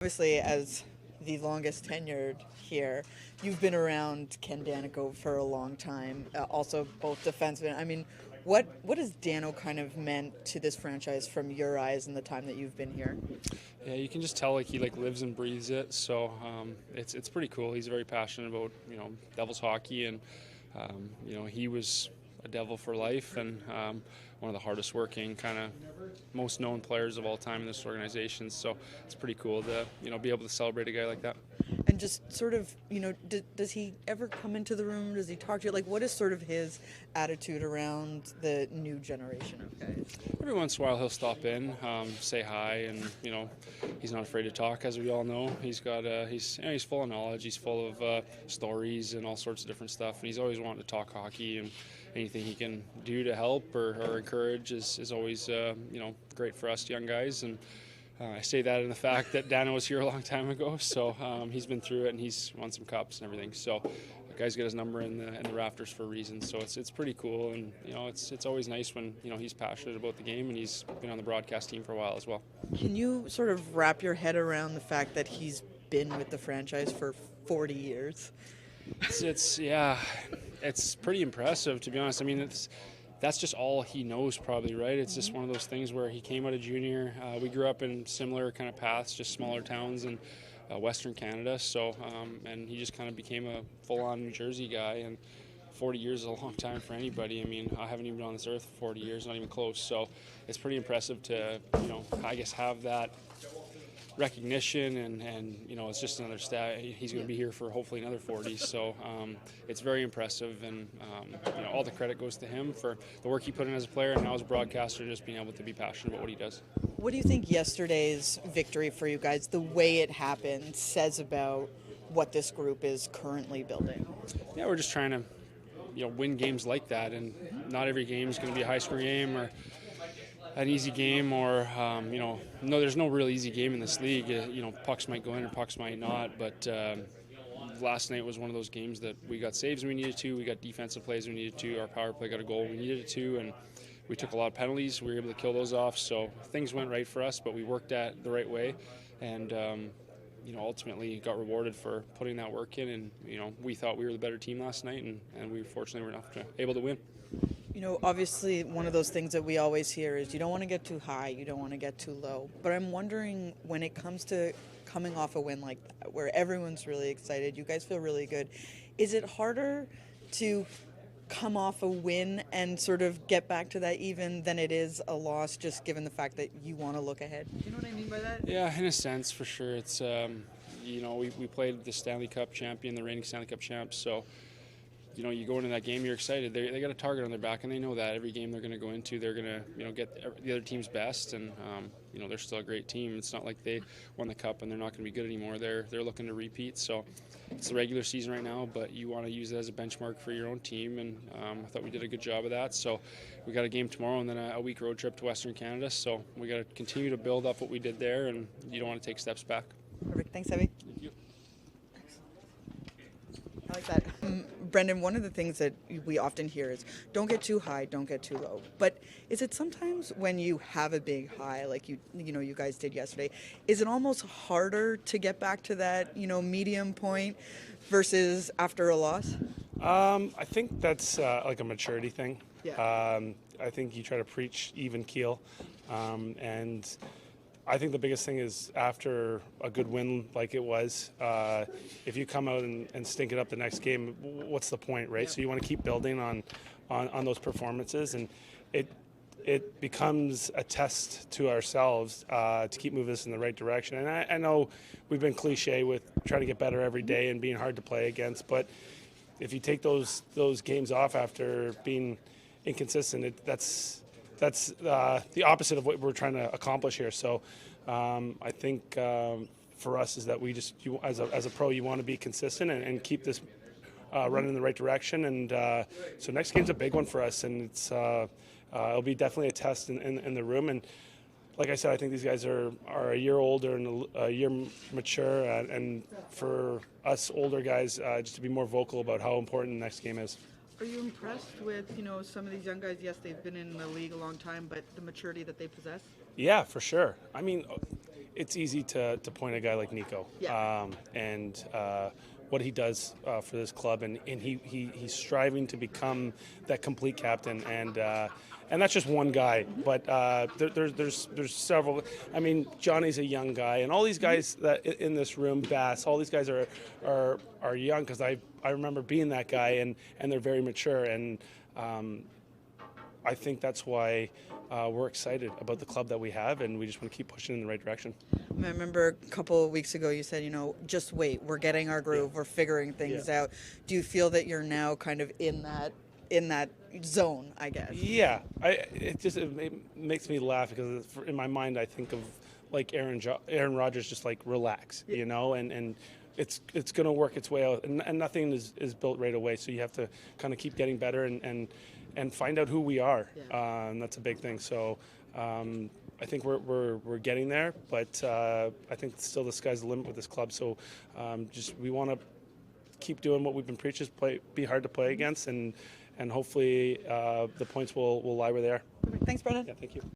Obviously, as the longest tenured here, you've been around Ken Danico for a long time. Also, both defensemen. I mean, what has Dano kind of meant to this franchise from your eyes in the time that you've been here? Yeah, you can just tell he lives and breathes it. So it's pretty cool. He's very passionate about Devils hockey, and he was a Devil for life, and one of the hardest working, kind of most known players of all time in this organization. So it's pretty cool to be able to celebrate a guy like that. And just sort of, does he ever come into the room? Does he talk to you? Like, what is sort of his attitude around the new generation of guys? Every once in a while he'll stop in, say hi, and he's not afraid to talk, as we all know. He's full of knowledge. He's full of stories and all sorts of different stuff, and he's always wanting to talk hockey, and anything he can do to help or encourage is always great for us young guys. And I say that in the fact that Dano was here a long time ago, so he's been through it and he's won some cups and everything. So the guy's got his number in the rafters for a reason. So it's pretty cool, and it's always nice when he's passionate about the game, and he's been on the broadcast team for a while as well. Can you sort of wrap your head around the fact that he's been with the franchise for 40 years? It's pretty impressive, to be honest. I mean, that's just all he knows, probably, right? It's just one of those things where he came out of junior. We grew up in similar kind of paths, just smaller towns in Western Canada. So, and he just kind of became a full-on New Jersey guy. And 40 years is a long time for anybody. I mean, I haven't even been on this earth for 40 years, not even close. So, it's pretty impressive to, I guess, have that recognition, and it's just another stat. He's going to be here for hopefully another 40, so it's very impressive, and all the credit goes to him for the work he put in as a player, and now as a broadcaster, just being able to be passionate about what he does. What do you think yesterday's victory for you guys, the way it happened, says about what this group is currently building? Yeah, we're just trying to win games like that, and not every game is going to be a high-scoring game or an easy game, or no, there's no real easy game in this league. Pucks might go in or pucks might not, but last night was one of those games that we got saves when we needed to, we got defensive plays when we needed to, our power play got a goal when we needed it to, and we took a lot of penalties. We were able to kill those off, so things went right for us, but we worked at the right way, and ultimately got rewarded for putting that work in, and we thought we were the better team last night, and we fortunately were able to win. Obviously, one of those things that we always hear is you don't want to get too high, you don't want to get too low. But I'm wondering, when it comes to coming off a win like that, where everyone's really excited, you guys feel really good, is it harder to come off a win and sort of get back to that even than it is a loss, just given the fact that you want to look ahead? Do you know what I mean by that? Yeah, in a sense, for sure. It's, we played the Stanley Cup champion, the reigning Stanley Cup champs, so you go into that game, you're excited. They got a target on their back, and they know that every game they're going to go into, they're going to get the other team's best, and they're still a great team. It's not like they won the cup and they're not going to be good anymore. They're looking to repeat. So it's the regular season right now, but you want to use it as a benchmark for your own team, and I thought we did a good job of that. So we got a game tomorrow and then a week road trip to Western Canada. So we got to continue to build up what we did there, and you don't want to take steps back. Perfect. Thanks, Evie. Thank you. I like that. Brendan, one of the things that we often hear is don't get too high, don't get too low. But is it sometimes when you have a big high, like you guys did yesterday, is it almost harder to get back to that, medium point versus after a loss? I think that's like a maturity thing. Yeah. I think you try to preach even keel, and I think the biggest thing is after a good win like it was, if you come out and stink it up the next game, what's the point, right? Yeah. So you want to keep building on those performances, and it becomes a test to ourselves to keep moving us in the right direction. And I know we've been cliche with trying to get better every day and being hard to play against, but if you take those games off after being inconsistent, that's the opposite of what we're trying to accomplish here. So I think for us is that we just, as a pro, you want to be consistent and keep this running in the right direction. And so next game's a big one for us, and it'll be definitely a test in the room. And like I said, I think these guys are a year older and a year mature, and for us older guys, just to be more vocal about how important the next game is. Are you impressed with, some of these young guys? Yes, they've been in the league a long time, but the maturity that they possess? Yeah, for sure. I mean, it's easy to point a guy like Nico, Yeah. and what he does for this club, and he's striving to become that complete captain, and that's just one guy, but there's several. I mean, Johnny's a young guy, and all these guys that in this room, Bass, all these guys are young, because I remember being that guy, and they're very mature, and I think that's why we're excited about the club that we have, and we just want to keep pushing in the right direction. I remember a couple of weeks ago you said, just wait, we're getting our groove, we're figuring things out. Do you feel that you're now kind of in that zone, I guess? Yeah, it makes me laugh, because in my mind I think of like Aaron Rodgers, just like relax, and it's going to work its way out, and nothing is built right away, so you have to kind of keep getting better and find out who we are, and that's a big thing. So I think we're getting there, but I think still the sky's the limit with this club. So we want to keep doing what we've been preaching, be hard to play against, and hopefully the points will lie where they are. Thanks, Brendan. Yeah, thank you.